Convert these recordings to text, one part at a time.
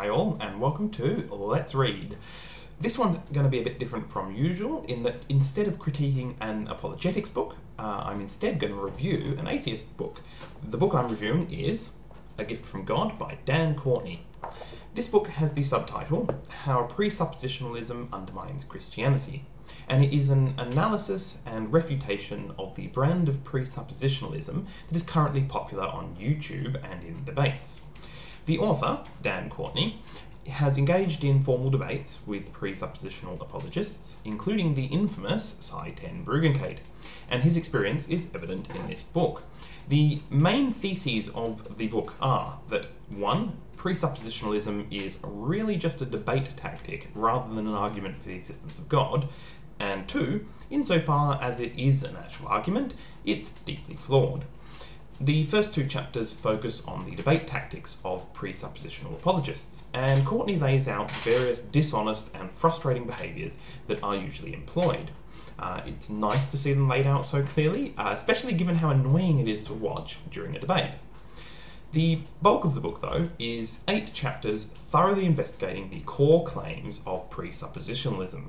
Hi all, and welcome to Let's Read. This one's going to be a bit different from usual in that instead of critiquing an apologetics book, I'm instead going to review an atheist book. The book I'm reviewing is A Gift from God by Dan Courtney. This book has the subtitle, How Presuppositionalism Undermines Christianity, and it is an analysis and refutation of the brand of presuppositionalism that is currently popular on YouTube and in debates. The author, Dan Courtney, has engaged in formal debates with presuppositional apologists, including the infamous Cy ten Bruggencate, and his experience is evident in this book. The main theses of the book are that 1. Presuppositionalism is really just a debate tactic rather than an argument for the existence of God, and 2. Insofar as it is an actual argument, it's deeply flawed. The first two chapters focus on the debate tactics of presuppositional apologists, and Courtney lays out various dishonest and frustrating behaviours that are usually employed. It's nice to see them laid out so clearly, especially given how annoying it is to watch during a debate. The bulk of the book, though, is 8 chapters thoroughly investigating the core claims of presuppositionalism.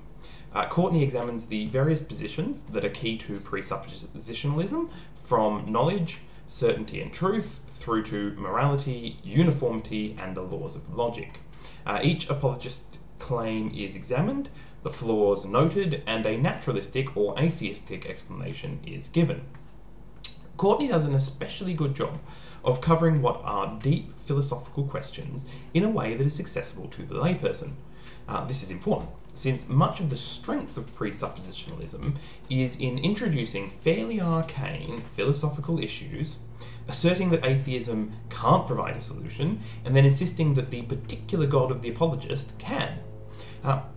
Courtney examines the various positions that are key to presuppositionalism, from knowledge, certainty and truth, through to morality, uniformity, and the laws of logic. Each apologist claim is examined, the flaws noted, and a naturalistic or atheistic explanation is given. Courtney does an especially good job of covering what are deep philosophical questions in a way that is accessible to the layperson. This is important, since much of the strength of presuppositionalism is in introducing fairly arcane philosophical issues, asserting that atheism can't provide a solution, and then insisting that the particular God of the apologist can.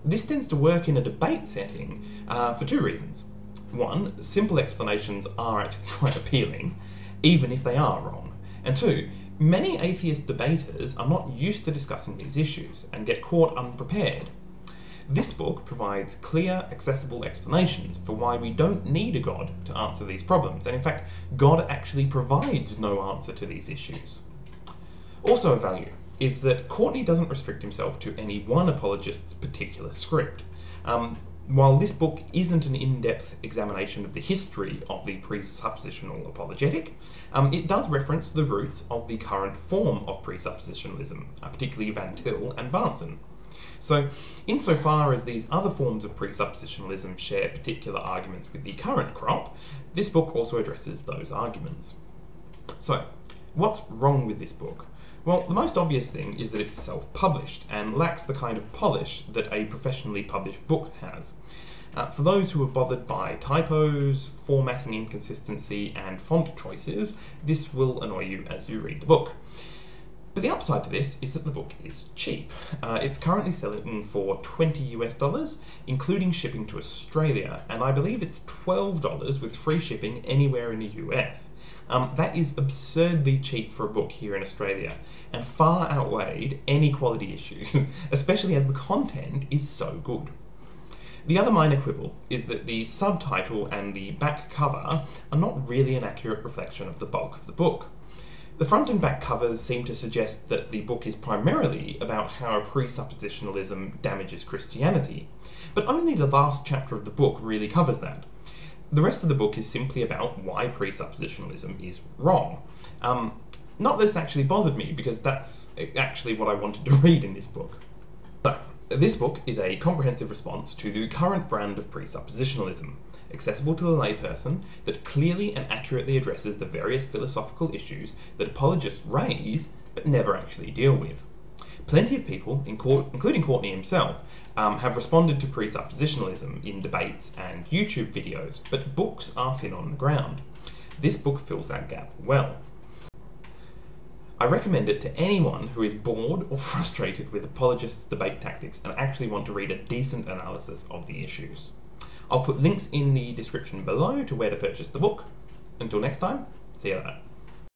This tends to work in a debate setting for 2 reasons. 1, simple explanations are actually quite appealing, even if they are wrong. And 2, many atheist debaters are not used to discussing these issues and get caught unprepared. This book provides clear, accessible explanations for why we don't need a God to answer these problems, and in fact, God actually provides no answer to these issues. Also of value is that Courtney doesn't restrict himself to any one apologist's particular script. While this book isn't an in-depth examination of the history of the presuppositional apologetic, it does reference the roots of the current form of presuppositionalism, particularly Van Til and Barnson. So, insofar as these other forms of presuppositionalism share particular arguments with the current crop, this book also addresses those arguments. So, what's wrong with this book? Well, the most obvious thing is that it's self-published and lacks the kind of polish that a professionally published book has. For those who are bothered by typos, formatting inconsistency, and font choices, this will annoy you as you read the book. But the upside to this is that the book is cheap. It's currently selling for $20 US, including shipping to Australia, and I believe it's $12 with free shipping anywhere in the US. That is absurdly cheap for a book here in Australia, and far outweighed any quality issues, especially as the content is so good. The other minor quibble is that the subtitle and the back cover are not really an accurate reflection of the bulk of the book. The front and back covers seem to suggest that the book is primarily about how presuppositionalism damages Christianity, but only the last chapter of the book really covers that. The rest of the book is simply about why presuppositionalism is wrong. Not that this actually bothered me, because that's actually what I wanted to read in this book. So, this book is a comprehensive response to the current brand of presuppositionalism, accessible to the layperson, that clearly and accurately addresses the various philosophical issues that apologists raise but never actually deal with. Plenty of people, including Courtney himself, have responded to presuppositionalism in debates and YouTube videos, but books are thin on the ground. This book fills that gap well. I recommend it to anyone who is bored or frustrated with apologists' debate tactics and actually want to read a decent analysis of the issues. I'll put links in the description below to where to purchase the book. Until next time, see you later.